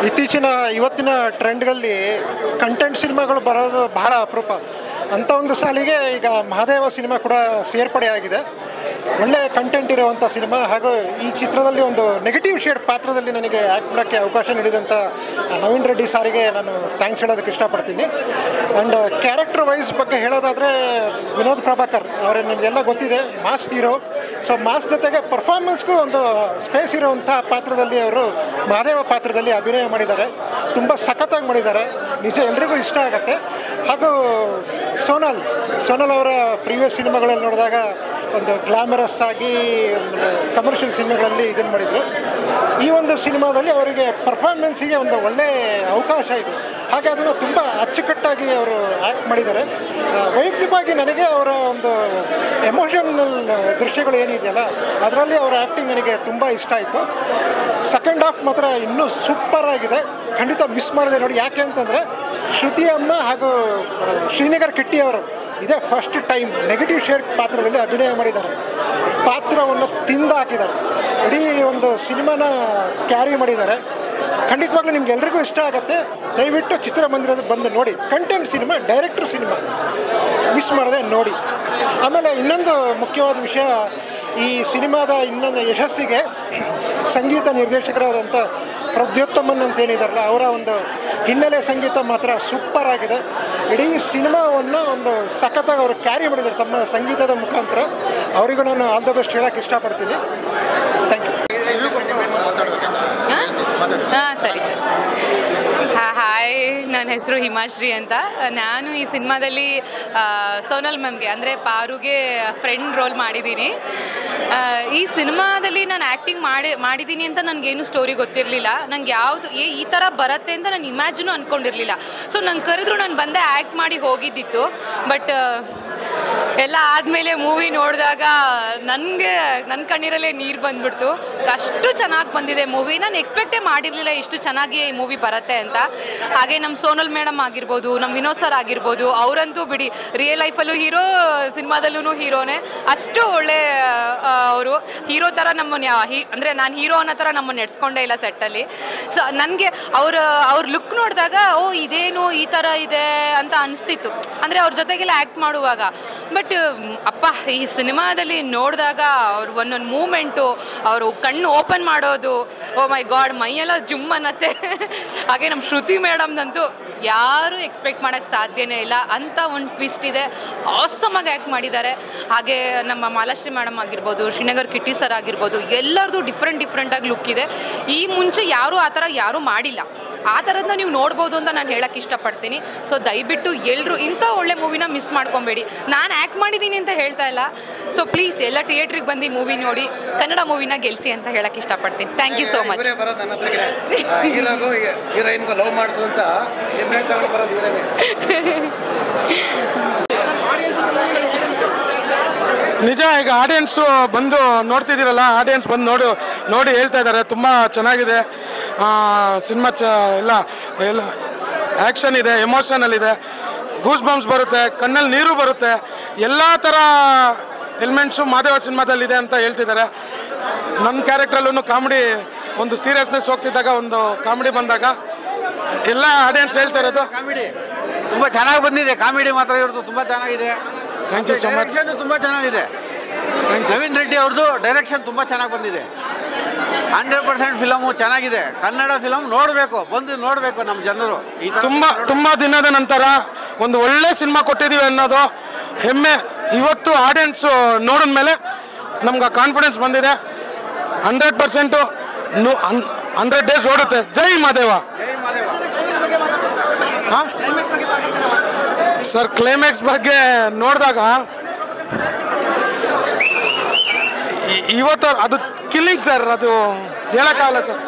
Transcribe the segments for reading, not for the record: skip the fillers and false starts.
ಇತ್ತೀಚಿನ ಇವತ್ತಿನ ಟ್ರೆಂಡ್ಗಳಲ್ಲಿ ಕಂಟೆಂಟ್ ಸಿನಿಮಾಗಳು ಬರೋದು ಬಹಳ ಅಪರೂಪ. ಅಂಥ ಒಂದು ಸಾಲಿಗೆ ಈಗ ಮಹಾದೇವ ಸಿನಿಮಾ ಕೂಡ ಸೇರ್ಪಡೆಯಾಗಿದೆ. ಒಳ್ಳೆಯ ಕಂಟೆಂಟ್ ಇರುವಂಥ ಸಿನಿಮಾ. ಹಾಗೂ ಈ ಚಿತ್ರದಲ್ಲಿ ಒಂದು ನೆಗೆಟಿವ್ ಶೇಡ್ ಪಾತ್ರದಲ್ಲಿ ನನಗೆ ಆ್ಯಕ್ಟ್ ಮಾಡೋಕ್ಕೆ ಅವಕಾಶ ನೀಡಿದಂಥ ನವೀನ್ ರೆಡ್ಡಿ ಸಾರಿಗೆ ನಾನು ಥ್ಯಾಂಕ್ಸ್ ಹೇಳೋದಕ್ಕೆ ಇಷ್ಟಪಡ್ತೀನಿ. ಆ್ಯಂಡ್ ಕ್ಯಾರೆಕ್ಟರ್ ವೈಸ್ ಬಗ್ಗೆ ಹೇಳೋದಾದರೆ ವಿನೋದ್ ಪ್ರಭಾಕರ್ ಅವರೇ ನಿಮಗೆಲ್ಲ ಗೊತ್ತಿದೆ, ಮಾಸ್ ಹೀರೋ. ಸೊ ಮಾಸ್ ಜೊತೆಗೆ ಪರ್ಫಾರ್ಮೆನ್ಸ್ಗೂ ಒಂದು ಸ್ಪೇಸ್ ಇರುವಂಥ ಪಾತ್ರದಲ್ಲಿ ಅವರು ಮಹಾದೇವ ಪಾತ್ರದಲ್ಲಿ ಅಭಿನಯ ಮಾಡಿದ್ದಾರೆ. ತುಂಬ ಸಖತ್ತಾಗಿ ಮಾಡಿದ್ದಾರೆ, ನಿಜ ಎಲ್ರಿಗೂ ಇಷ್ಟ ಆಗುತ್ತೆ. ಹಾಗೂ ಸೋನಲ್ ಅವರ ಪ್ರೀವಿಯಸ್ ಸಿನಿಮಾಗಳಲ್ಲಿ ನೋಡಿದಾಗ ಒಂದು ಗ್ಲಾಮರಸ್ ಆಗಿ ಕಮರ್ಷಿಯಲ್ ಸಿನಿಮಾಗಳಲ್ಲಿ ಇದನ್ನು ಮಾಡಿದರು. ಈ ಒಂದು ಸಿನಿಮಾದಲ್ಲಿ ಅವರಿಗೆ ಪರ್ಫಾರ್ಮೆನ್ಸಿಗೆ ಒಂದು ಒಳ್ಳೆಯ ಅವಕಾಶ ಇದೆ. ಹಾಗೆ ಅದನ್ನು ತುಂಬ ಅಚ್ಚುಕಟ್ಟಾಗಿ ಅವರು ಆ್ಯಕ್ಟ್ ಮಾಡಿದ್ದಾರೆ. ವೈಯಕ್ತಿಕವಾಗಿ ನನಗೆ ಅವರ ಒಂದು ಎಮೋಷನಲ್ ದೃಶ್ಯಗಳು ಏನಿದೆಯಲ್ಲ ಅದರಲ್ಲಿ ಅವರ ಆ್ಯಕ್ಟಿಂಗ್ ನನಗೆ ತುಂಬ ಇಷ್ಟ ಆಯಿತು. ಸೆಕೆಂಡ್ ಹಾಫ್ ಮಾತ್ರ ಇನ್ನೂ ಸೂಪರ್ ಆಗಿದೆ, ಖಂಡಿತ ಮಿಸ್ ಮಾಡಿದೆ ನೋಡಿ. ಯಾಕೆ ಅಂತಂದರೆ ಶ್ರುತಿ ಅಮ್ಮ ಹಾಗೂ ಶ್ರೀನಗರ್ ಕಿಟ್ಟಿ ಅವರು ಇದೇ ಫಸ್ಟ್ ಟೈಮ್ ನೆಗೆಟಿವ್ ಶೇಡ್ ಪಾತ್ರದಲ್ಲಿ ಅಭಿನಯ ಮಾಡಿದ್ದಾರೆ. ಪಾತ್ರವನ್ನು ತಿಂದು ಹಾಕಿದ್ದಾರೆ, ಇಡೀ ಒಂದು ಸಿನಿಮಾನ ಕ್ಯಾರಿ ಮಾಡಿದ್ದಾರೆ. ಖಂಡಿತವಾಗ್ಲೂ ನಿಮ್ಗೆಲ್ರಿಗೂ ಇಷ್ಟ ಆಗುತ್ತೆ. ದಯವಿಟ್ಟು ಚಿತ್ರಮಂದಿರದ ಬಂದು ನೋಡಿ. Content cinema, director cinema, miss ಮಾಡದೆ ನೋಡಿ. ಆಮೇಲೆ ಇನ್ನೊಂದು ಮುಖ್ಯವಾದ ವಿಷಯ, ಈ ಸಿನಿಮಾದ ಇನ್ನೊಂದು ಯಶಸ್ಸಿಗೆ ಸಂಗೀತ ನಿರ್ದೇಶಕರಾದಂಥ ಪ್ರದ್ಯೋತ್ತಮನ್ ಅಂತ ಏನಿದಾರಲ್ಲ ಅವರ ಒಂದು ಹಿನ್ನೆಲೆ ಸಂಗೀತ ಮಾತ್ರ ಸೂಪರ್ ಆಗಿದೆ. ಇಡೀ ಸಿನಿಮಾವನ್ನು ಒಂದು ಸಖತ್ತಾಗಿ ಅವರು ಕ್ಯಾರಿ ಮಾಡಿದ್ದಾರೆ ತಮ್ಮ ಸಂಗೀತದ ಮುಖಾಂತರ. ಅವರಿಗೂ ನಾನು ಆಲ್ ದ ಬೆಸ್ಟ್ ಹೇಳೋಕ್ಕೆ ಇಷ್ಟಪಡ್ತೀನಿ. Thank you. ಹಾಂ ಸರಿ ಸರ್. ಹಾಯ್, ನನ್ನ ಹೆಸರು ಹಿಮಾಶ್ರೀ ಅಂತ. ನಾನು ಈ ಸಿನಿಮಾದಲ್ಲಿ ಸೋನಲ್ ಮ್ಯಾಮ್ಗೆ ಅಂದರೆ ಪಾರುಗೆ ಫ್ರೆಂಡ್ ರೋಲ್ ಮಾಡಿದ್ದೀನಿ. ಈ ಸಿನಿಮಾದಲ್ಲಿ ನಾನು ಆ್ಯಕ್ಟಿಂಗ್ ಮಾಡಿದ್ದೀನಿ ಅಂತ ನನಗೇನು ಸ್ಟೋರಿ ಗೊತ್ತಿರಲಿಲ್ಲ. ನಂಗೆ ಯಾವುದು ಈ ಥರ ಬರುತ್ತೆ ಅಂತ ನಾನು ಇಮ್ಯಾಜಿನೂ ಅಂದ್ಕೊಂಡಿರಲಿಲ್ಲ. ಸೊ ನಂಗೆ ಕರೆದ್ರು ನಾನು ಬಂದೆ ಆ್ಯಕ್ಟ್ ಮಾಡಿ ಹೋಗಿದ್ದಿತ್ತು. ಬಟ್ ಎಲ್ಲ ಆದಮೇಲೆ ಮೂವಿ ನೋಡಿದಾಗ ನನ್ನ ಕಣ್ಣೀರಲ್ಲೇ ನೀರು ಬಂದ್ಬಿಡ್ತು. ಅಷ್ಟು ಚೆನ್ನಾಗಿ ಬಂದಿದೆ ಮೂವಿ. ನಾನು ಎಕ್ಸ್ಪೆಕ್ಟೇ ಮಾಡಿರಲಿಲ್ಲ ಇಷ್ಟು ಚೆನ್ನಾಗಿ ಮೂವಿ ಬರುತ್ತೆ ಅಂತ. ಹಾಗೆ ನಮ್ಮ ಸೋನಲ್ ಮೇಡಮ್ ಆಗಿರ್ಬೋದು, ನಮ್ಮ ವಿನೋದ್ ಸರ್ ಆಗಿರ್ಬೋದು, ಅವರಂತೂ ಬಿಡಿ ರಿಯಲ್ ಲೈಫಲ್ಲೂ ಹೀರೋ, ಸಿನಿಮಾದಲ್ಲೂ ಹೀರೋನೇ. ಅಷ್ಟು ಒಳ್ಳೆ ಅವರು ಹೀರೋ ಥರ ನಮ್ಮನ್ನು ಅಂದರೆ ನಾನು ಹೀರೋ ಅನ್ನೋ ಥರ ನಮ್ಮನ್ನು ನಡೆಸ್ಕೊಂಡೇ ಇಲ್ಲ ಸೆಟ್ಟಲ್ಲಿ. ಸೊ ನನಗೆ ಅವ್ರ ಲುಕ್ ನೋಡಿದಾಗ ಇದೇನು ಈ ಥರ ಇದೆ ಅಂತ ಅನಿಸ್ತಿತ್ತು, ಅಂದರೆ ಅವ್ರ ಜೊತೆಗೆಲ್ಲ ಆ್ಯಕ್ಟ್ ಮಾಡುವಾಗ. ಬಟ್ ಅಪ್ಪ ಈ ಸಿನಿಮಾದಲ್ಲಿ ನೋಡಿದಾಗ ಅವ್ರು ಒಂದೊಂದು ಮೂಮೆಂಟು, ಅವರು ಕಣ್ಣು ಓಪನ್ ಮಾಡೋದು, ಓ ಮೈ ಗಾಡ್ ಮೈಯೆಲ್ಲ ಜುಮ್ ಅನ್ನತ್ತೆ. ಹಾಗೆ ನಮ್ಮ ಶ್ರುತಿ ಮೇಡಮ್ನಂತೂ ಯಾರೂ ಎಕ್ಸ್ಪೆಕ್ಟ್ ಮಾಡೋಕ್ಕೆ ಸಾಧ್ಯನೇ ಇಲ್ಲ ಅಂಥ ಒಂದು ಟ್ವಿಸ್ಟ್ ಇದೆ. ಆಸಮಾಗಿ ಆ್ಯಕ್ಟ್ ಮಾಡಿದ್ದಾರೆ. ಹಾಗೆ ನಮ್ಮ ಮಾಲಾಶ್ರೀ ಮೇಡಮ್ ಆಗಿರ್ಬೋದು, ಶ್ರೀನಗರ್ ಕಿಟ್ಟಿ ಸರ್ ಆಗಿರ್ಬೋದು, ಎಲ್ಲರದು ಡಿಫ್ರೆಂಟಾಗಿ ಲುಕ್ ಇದೆ. ಈ ಮುಂಚೆ ಯಾರೂ ಆ ಥರ ಯಾರೂ ಮಾಡಿಲ್ಲ. ಆ ಥರದನ್ನ ನೀವು ನೋಡ್ಬೋದು ಅಂತ ನಾನು ಹೇಳೋಕ್ಕೆ ಇಷ್ಟಪಡ್ತೀನಿ. ಸೊ ದಯವಿಟ್ಟು ಎಲ್ಲರೂ ಇಂಥ ಒಳ್ಳೆ ಮೂವಿನ ಮಿಸ್ ಮಾಡ್ಕೊಬೇಡಿ. ನಾನು ಆ್ಯಕ್ಟ್ ಮಾಡಿದ್ದೀನಿ ಅಂತ ಹೇಳ್ತಾ ಇಲ್ಲ. ಸೊ ಪ್ಲೀಸ್ ಎಲ್ಲ ಥಿಯೇಟ್ರಿಗೆ ಬಂದು ಮೂವಿ ನೋಡಿ, ಕನ್ನಡ ಮೂವಿನ ಗೆಲ್ಲಿಸಿ ಅಂತ ಹೇಳೋಕ್ಕೆ ಇಷ್ಟಪಡ್ತೀನಿ. Thank you so much. ನಿಜ, ಈಗ ಆಡಿಯನ್ಸು ಬಂದು ನೋಡ್ತಿದ್ದೀರಲ್ಲ, ಆಡಿಯನ್ಸ್ ಬಂದು ನೋಡಿ ಹೇಳ್ತಾ ಇದ್ದಾರೆ ತುಂಬ ಚೆನ್ನಾಗಿದೆ ಸಿನಿಮಾ. ಎಲ್ಲ ಆ್ಯಕ್ಷನ್ ಇದೆ, ಎಮೋಷನಲ್ ಇದೆ, ಗೂಸ್ ಬಂಪ್ಸ್ ಬರುತ್ತೆ, ಕಣ್ಣಲ್ಲಿ ನೀರು ಬರುತ್ತೆ, ಎಲ್ಲ ಥರ ಎಲಿಮೆಂಟ್ಸು ಮಾದೇವ ಸಿನಿಮಾದಲ್ಲಿದೆ ಅಂತ ಹೇಳ್ತಿದ್ದಾರೆ. ನನ್ನ ಕ್ಯಾರೆಕ್ಟ್ರಲ್ಲೂ ಕಾಮಿಡಿ, ಒಂದು ಸೀರಿಯಸ್ನೆಸ್ ಹೋಗ್ತಿದ್ದಾಗ ಒಂದು ಕಾಮಿಡಿ ಬಂದಾಗ ಎಲ್ಲ ಆಡಿಯನ್ಸ್ ಹೇಳ್ತಾ ಇರೋದು ಕಾಮಿಡಿ ತುಂಬ ಚೆನ್ನಾಗಿ ಬಂದಿದೆ. ಕಾಮಿಡಿ ಮಾತ್ರ ಇರೋದು ತುಂಬ ಚೆನ್ನಾಗಿದೆ. Thank you so much. ತುಂಬ ಚೆನ್ನಾಗಿದೆ. ನವೀನ್ ರೆಡ್ಡಿ ಅವ್ರದ್ದು ಡೈರೆಕ್ಷನ್ ತುಂಬ ಚೆನ್ನಾಗಿ ಬಂದಿದೆ. 100% ಫಿಲಮು ಚೆನ್ನಾಗಿದೆ. ಕನ್ನಡ ಫಿಲಮ್ ಬಂದು ನೋಡಬೇಕು ನಮ್ಮ ಜನರು. ಈ ತುಂಬ ದಿನದ ನಂತರ ಒಂದು ಒಳ್ಳೆ ಸಿನಿಮಾ ಕೊಟ್ಟಿದ್ದೀವಿ ಅನ್ನೋದು ಹೆಮ್ಮೆ. ಇವತ್ತು ಆಡಿಯನ್ಸು ನೋಡಿದ ಮೇಲೆ ನಮ್ಗೆ ಕಾನ್ಫಿಡೆನ್ಸ್ ಬಂದಿದೆ. 100% 100 ಡೇಸ್ ಓಡುತ್ತೆ. ಜೈ ಮಾದೇವ. ಸರ್, ಕ್ಲೈಮ್ಯಾಕ್ಸ್ ಬಗ್ಗೆ ನೋಡಿದಾಗ ಇವತ್ತು ಅದು ಕಿಲ್ಲಿಂಗ್ ಸರ್, ಅದು ಹೇಳೋಕ್ಕಾಗಲ್ಲ ಸರ್.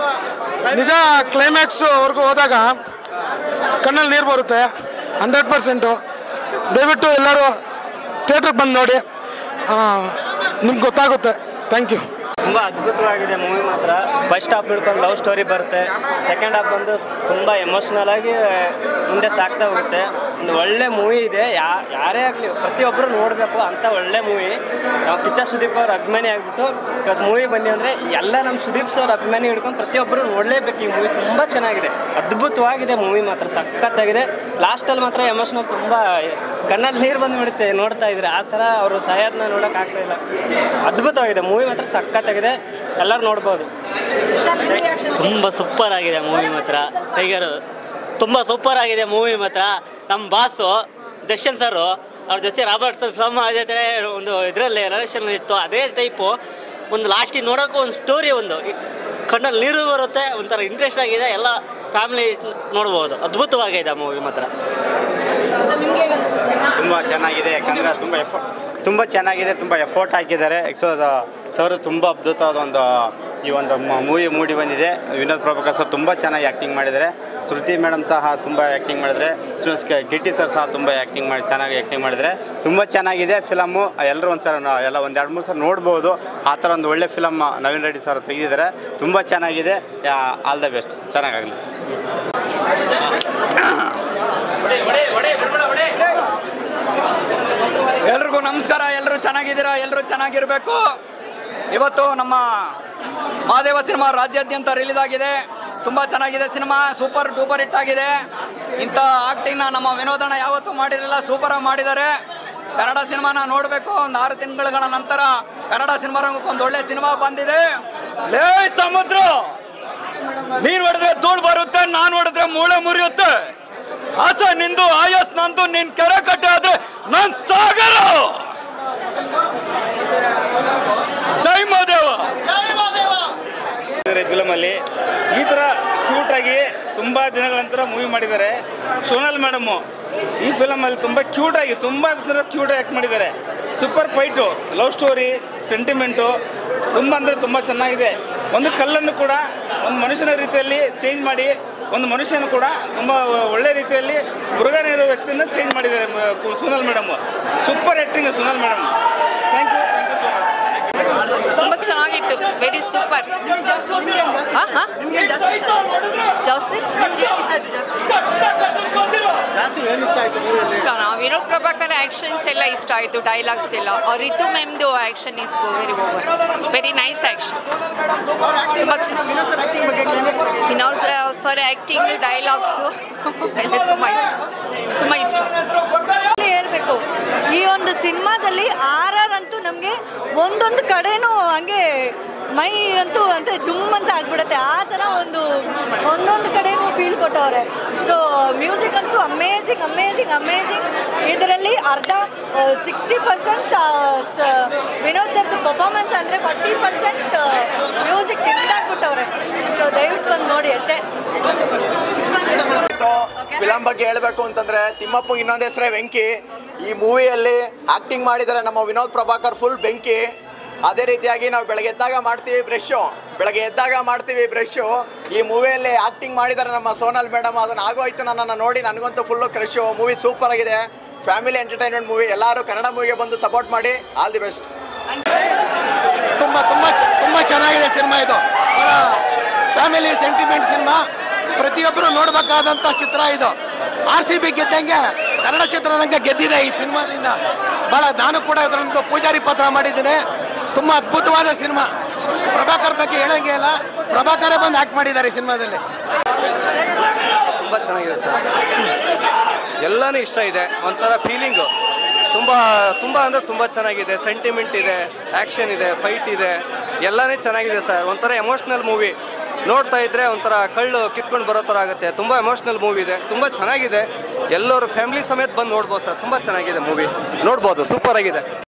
ನಿಜ, ಕ್ಲೈಮ್ಯಾಕ್ಸ್ವರೆಗೂ ಹೋದಾಗ ಕಣ್ಣಲ್ಲಿ ನೀರು ಬರುತ್ತೆ. 100%. ದಯವಿಟ್ಟು ಎಲ್ಲರೂ ಥಿಯೇಟ್ರಿಗೆ ಬಂದು ನೋಡಿ, ನಿಮ್ಗೆ ಗೊತ್ತಾಗುತ್ತೆ. Thank you. ತುಂಬ ಅದ್ಭುತವಾಗಿದೆ ಮೂವಿ ಮಾತ್ರ. ಫಸ್ಟ್ ಹಾಫ್ ಹಿಡ್ಕೊಂಡು ಲವ್ ಸ್ಟೋರಿ ಬರುತ್ತೆ, ಸೆಕೆಂಡ್ ಹಾಫ್ ಬಂದು ತುಂಬ ಎಮೋಷ್ನಲ್ ಆಗಿ ಮುಂದೆ ಸಾಗ್ತಾ ಹೋಗುತ್ತೆ. ಒಂದು ಒಳ್ಳೆ ಮೂವಿ ಇದೆ, ಯಾರೇ ಆಗಲಿ ಪ್ರತಿಯೊಬ್ಬರು ನೋಡಬೇಕು ಅಂತ ಒಳ್ಳೆ ಮೂವಿ. ನಾವು ಕಿಚ್ಚ ಸುದೀಪ್ ಅವ್ರ ಅಭಿಮಾನಿ ಆಗಿಬಿಟ್ಟು ಇವತ್ತು ಮೂವಿ ಬಂದಿ ಅಂದರೆ ಎಲ್ಲ ನಮ್ಮ ಸುದೀಪ್ ಸರ್ ಅಭಿಮಾನಿ ಹಿಡ್ಕೊಂಡು ಪ್ರತಿಯೊಬ್ಬರು ನೋಡಲೇಬೇಕು. ಈ ಮೂವಿ ತುಂಬ ಚೆನ್ನಾಗಿದೆ, ಅದ್ಭುತವಾಗಿದೆ ಮೂವಿ ಮಾತ್ರ, ಸಖತ್ತಾಗಿದೆ. ಲಾಸ್ಟಲ್ಲಿ ಮಾತ್ರ ಎಮೋಷ್ನಲ್, ತುಂಬ ಕಣ್ಣಲ್ಲಿ ನೀರು ಬಂದುಬಿಡುತ್ತೆ ನೋಡ್ತಾ ಇದ್ರೆ. ಆ ಥರ ಅವರು ಸಾಯೋದನ್ನ ನೋಡೋಕ್ಕಾಗ್ತಾ ಇಲ್ಲ. ಅದ್ಭುತವಾಗಿದೆ ಮೂವಿ ಮಾತ್ರ, ಸಖತ್ತಾಗಿದೆ, ಎಲ್ಲರೂ ನೋಡ್ಬೋದು. ತುಂಬ ಸೂಪರ್ ಆಗಿದೆ ಮೂವಿ ಮಾತ್ರ. ಟೈಗರು ತುಂಬ ಸೂಪರ್ ಆಗಿದೆ ಮೂವಿ ಮಾತ್ರ. ನಮ್ಮ ಬಾಸು ದರ್ಶನ್ ಸರು ಅವ್ರ ಜೊತೆ ರಾಬರ್ಟ್ ಫಿಲಮ್ ಅದೇ ಥರ ಒಂದು ಇದರಲ್ಲಿ ರಿಲೇಷನ್ ಇತ್ತು, ಅದೇ ಟೈಪು. ಒಂದು ಲಾಸ್ಟಿಗೆ ನೋಡೋಕ್ಕೂ ಒಂದು ಸ್ಟೋರಿ, ಒಂದು ಕಣ್ಣಲ್ಲಿ ನೀರು ಬರುತ್ತೆ, ಒಂಥರ ಇಂಟ್ರೆಸ್ಟ್ ಆಗಿದೆ, ಎಲ್ಲ ಫ್ಯಾಮಿಲಿ ನೋಡ್ಬೋದು. ಅದ್ಭುತವಾಗಿದೆ ಮೂವಿ ಮಾತ್ರ. ತುಂಬ ಚೆನ್ನಾಗಿದೆ, ಯಾಕಂದರೆ ತುಂಬ ಚೆನ್ನಾಗಿದೆ, ತುಂಬ ಎಫೋರ್ಟ್ ಹಾಕಿದ್ದಾರೆ. ಸರ್ ತುಂಬ ಅದ್ಭುತವಾದ ಈ ಒಂದು ಮೂವಿ ಮೂಡಿ ಬಂದಿದೆ. ವಿನೋದ್ ಪ್ರಭಾಕರ್ ಸರ್ ತುಂಬ ಚೆನ್ನಾಗಿ ಆ್ಯಕ್ಟಿಂಗ್ ಮಾಡಿದ್ದಾರೆ. ಶ್ರುತಿ ಮೇಡಮ್ ಸಹ ತುಂಬ ಆ್ಯಕ್ಟಿಂಗ್ ಮಾಡಿದರೆ, ಗಿಟ್ಟಿ ಸರ್ ಸಹ ತುಂಬ ಚೆನ್ನಾಗಿ ಆ್ಯಕ್ಟಿಂಗ್ ಮಾಡಿದರೆ. ತುಂಬ ಚೆನ್ನಾಗಿದೆ ಫಿಲಮ್ಮು. ಎಲ್ಲರೂ ಒಂದು ಸಲ ಎಲ್ಲ ಒಂದು 2-3 ಸಲ ನೋಡ್ಬೋದು. ಆ ಥರ ಒಂದು ಒಳ್ಳೆ ಫಿಲಮ್ ನವೀನ್ ರೆಡ್ಡಿ ಸರ್ ತೆಗೆದಿದ್ದಾರೆ. ತುಂಬ ಚೆನ್ನಾಗಿದೆ. ಆಲ್ ದ ಬೆಸ್ಟ್, ಚೆನ್ನಾಗಾಗಲಿ. ಎಲ್ರಿಗೂ ನಮಸ್ಕಾರ. ಎಲ್ಲರೂ ಚೆನ್ನಾಗಿದ್ದೀರಾ? ಎಲ್ಲರೂ ಚೆನ್ನಾಗಿರಬೇಕು. ಇವತ್ತು ನಮ್ಮ ಮಹಾದೇವ ಸಿನಿಮಾ ರಾಜ್ಯಾದ್ಯಂತ ರಿಲೀಸ್ ಆಗಿದೆ. ತುಂಬ ಚೆನ್ನಾಗಿದೆ ಸಿನಿಮಾ, ಸೂಪರ್ ಡೂಪರ್ ಹಿಟ್ ಆಗಿದೆ. ಇಂಥ ಆ್ಯಕ್ಟಿಂಗ್ನ ನಮ್ಮ ವಿನೋದಣ್ಣ ಯಾವತ್ತೂ ಮಾಡಿರಲಿಲ್ಲ, ಸೂಪರಾಗಿ ಮಾಡಿದ್ದಾರೆ. ಕನ್ನಡ ಸಿನಿಮಾನ ನೋಡಬೇಕು. ಒಂದು 6 ತಿಂಗಳ ನಂತರ ಕನ್ನಡ ಸಿನಿಮಾ ರಂಗಕ್ಕೆ ಒಂದು ಒಳ್ಳೆ ಸಿನಿಮಾ ಬಂದಿದೆ. ಲೇ ಸಮುದ್ರ, ನೀನು ಹೊಡೆದ್ರೆ ಧೂಳು ಬರುತ್ತೆ, ನಾನು ಹೊಡೆದ್ರೆ ಮೂಳೆ ಮುರಿಯುತ್ತೆ. ಆಸ ನಿಂದು, ಆಯಸ್ ನಂದು, ನಿನ್ ಕೆರೆ ಕಟ್ಟೆ ಆದ್ರೆ ನಾನ್ ಸಾಗರ. ಜೈ ಮಹಾದೇವ. ಫಿಲಮಲ್ಲಿ ಈ ಥರ ಕ್ಯೂಟಾಗಿ ತುಂಬ ದಿನಗಳ ನಂತರ ಮೂವಿ ಮಾಡಿದ್ದಾರೆ. ಸೋನಲ್ ಮೇಡಮು ಈ ಫಿಲಮಲ್ಲಿ ತುಂಬ ಕ್ಯೂಟಾಗಿ ಆ್ಯಕ್ಟ್ ಮಾಡಿದ್ದಾರೆ. Super fight, love story, sentiment ತುಂಬ ಅಂದರೆ ತುಂಬ ಚೆನ್ನಾಗಿದೆ. ಒಂದು ಕಲ್ಲನ್ನು ಕೂಡ ಒಂದು ಮನುಷ್ಯನ ರೀತಿಯಲ್ಲಿ ಚೇಂಜ್ ಮಾಡಿ, ಒಂದು ಮನುಷ್ಯನ ಕೂಡ ತುಂಬ ಒಳ್ಳೆ ರೀತಿಯಲ್ಲಿ ಮೃಗನೇ ಇರೋ ವ್ಯಕ್ತಿಯನ್ನು ಚೇಂಜ್ ಮಾಡಿದ್ದಾರೆ Sonal madam. Super acting Sonal madam. Thank you so much. ತುಂಬ ಚೆನ್ನಾಗಿತ್ತು, very super. Vinod Prabhakar actions ಎಲ್ಲ ಇಷ್ಟ ಆಯಿತು, ಡೈಲಾಗ್ಸ್ ಎಲ್ಲ. ರಿತು ಮ್ಯಾಮ್ದು action is very over, very nice action. ತುಂಬ ವಿನೋದ್ ಸರ್ ಆ್ಯಕ್ಟಿಂಗ್, ಡೈಲಾಗ್ಸು ಎಲ್ಲ ತುಂಬ ಇಷ್ಟ. ಹೇಳಬೇಕು, ಈ ಒಂದು ಸಿನಿಮಾದಲ್ಲಿ RR ಅಂತೂ ನಮಗೆ ಒಂದೊಂದು ಕಡೆನೂ ಹಂಗೆ ಮೈ ಅಂತೂ ಅಂತ ಜುಮ್ ಅಂತ ಆಗ್ಬಿಡುತ್ತೆ. ಆ ಥರ ಒಂದೊಂದು ಕಡೆನೂ ಫೀಲ್ ಕೊಟ್ಟವ್ರೆ. ಸೊ ಮ್ಯೂಸಿಕ್ ಅಂತೂ ಅಮೇಝಿಂಗ್. ಇದರಲ್ಲಿ 60% ವಿನೋದ್ ಸರ್ದು ಪರ್ಫಾರ್ಮೆನ್ಸ್ ಅಂದರೆ 40% ಮ್ಯೂಸಿಕ್ ತಿಂದಾಕ್ಬಿಟ್ಟವ್ರೆ. ಸೊ ದಯವಿಟ್ಟು ಬಂದು ನೋಡಿ ಅಷ್ಟೇ. ಫಿಲಂ ಬಗ್ಗೆ ಹೇಳಬೇಕು ಅಂತಂದರೆ, ತಿಮ್ಮಪ್ಪು ಇನ್ನೊಂದು ಹೆಸರೇ ವೆಂಕಿ. ಈ ಮೂವಿಯಲ್ಲಿ ಆ್ಯಕ್ಟಿಂಗ್ ಮಾಡಿದರೆ ನಮ್ಮ ವಿನೋದ್ ಪ್ರಭಾಕರ್ ಫುಲ್ ಬೆಂಕಿ. ಅದೇ ರೀತಿಯಾಗಿ ನಾವು ಬೆಳಗ್ಗೆ ಎದ್ದಾಗ ಮಾಡ್ತೀವಿ ಬ್ರಷು. ಈ ಮೂವಿಯಲ್ಲಿ ಆ್ಯಕ್ಟಿಂಗ್ ಮಾಡಿದ್ದಾರೆ ನಮ್ಮ ಸೋನಲ್ ಮೇಡಮ್. ಅದನ್ನು ಆಗೋಯ್ತು ನನ್ನನ್ನು ನೋಡಿ, ನನಗಂತೂ ಫುಲ್ಲು ಕ್ರಶು. ಮೂವಿ ಸೂಪರ್ ಆಗಿದೆ, ಫ್ಯಾಮಿಲಿ ಎಂಟರ್ಟೈನ್ಮೆಂಟ್ ಮೂವಿ. ಎಲ್ಲರೂ ಕನ್ನಡ ಮೂವಿಗೆ ಬಂದು ಸಪೋರ್ಟ್ ಮಾಡಿ. All the best. ತುಂಬ ಚೆನ್ನಾಗಿದೆ ಸಿನಿಮಾ. ಇದು ಫ್ಯಾಮಿಲಿ ಸೆಂಟಿಮೆಂಟ್ ಸಿನಿಮಾ, ಪ್ರತಿಯೊಬ್ಬರು ನೋಡಬೇಕಾದಂಥ ಚಿತ್ರ ಇದು. RCB ಗೆದ್ದಂಗೆ ಕನ್ನಡ ಚಿತ್ರರಂಗ ಗೆದ್ದಿದೆ ಈ ಸಿನಿಮಾದಿಂದ. ನಾನು ಕೂಡ ಇದರೊಂದು ಪೂಜಾರಿ ಪಾತ್ರ ಮಾಡಿದ್ದೀನಿ. ತುಂಬ ಅದ್ಭುತವಾದ ಸಿನಿಮಾ. ಪ್ರಭಾಕರ್ ಬಗ್ಗೆ ಹೇಳಂಗೆ ಇಲ್ಲ, ಪ್ರಭಾಕರೇ ಬಂದು ಆ್ಯಕ್ಟ್ ಮಾಡಿದ್ದಾರೆ ಈ ಸಿನಿಮಾದಲ್ಲಿ. ತುಂಬ ಚೆನ್ನಾಗಿದೆ ಸರ್, ಎಲ್ಲನೂ ಇಷ್ಟ ಇದೆ. ಒಂಥರ ಫೀಲಿಂಗು ತುಂಬ ಅಂದರೆ ತುಂಬ ಚೆನ್ನಾಗಿದೆ. ಸೆಂಟಿಮೆಂಟ್ ಇದೆ, ಆ್ಯಕ್ಷನ್ ಇದೆ, ಫೈಟ್ ಇದೆ, ಎಲ್ಲನೇ ಚೆನ್ನಾಗಿದೆ ಸರ್. ಒಂಥರ ಎಮೋಷ್ನಲ್ ಮೂವಿ. ನೋಡ್ತಾ ಇದ್ದರೆ ಒಂಥರ ಕಳ್ಳು ಕಿತ್ಕೊಂಡು ಬರೋ ಥರ ಆಗುತ್ತೆ. ತುಂಬ ಎಮೋಷ್ನಲ್ ಮೂವಿ ಇದೆ, ತುಂಬ ಚೆನ್ನಾಗಿದೆ. ಎಲ್ಲರೂ ಫ್ಯಾಮಿಲಿ ಸಮೇತ ಬಂದು ನೋಡ್ಬೋದು ಸರ್. ತುಂಬ ಚೆನ್ನಾಗಿದೆ ಮೂವಿ, ನೋಡ್ಬೋದು, ಸೂಪರ್ ಆಗಿದೆ.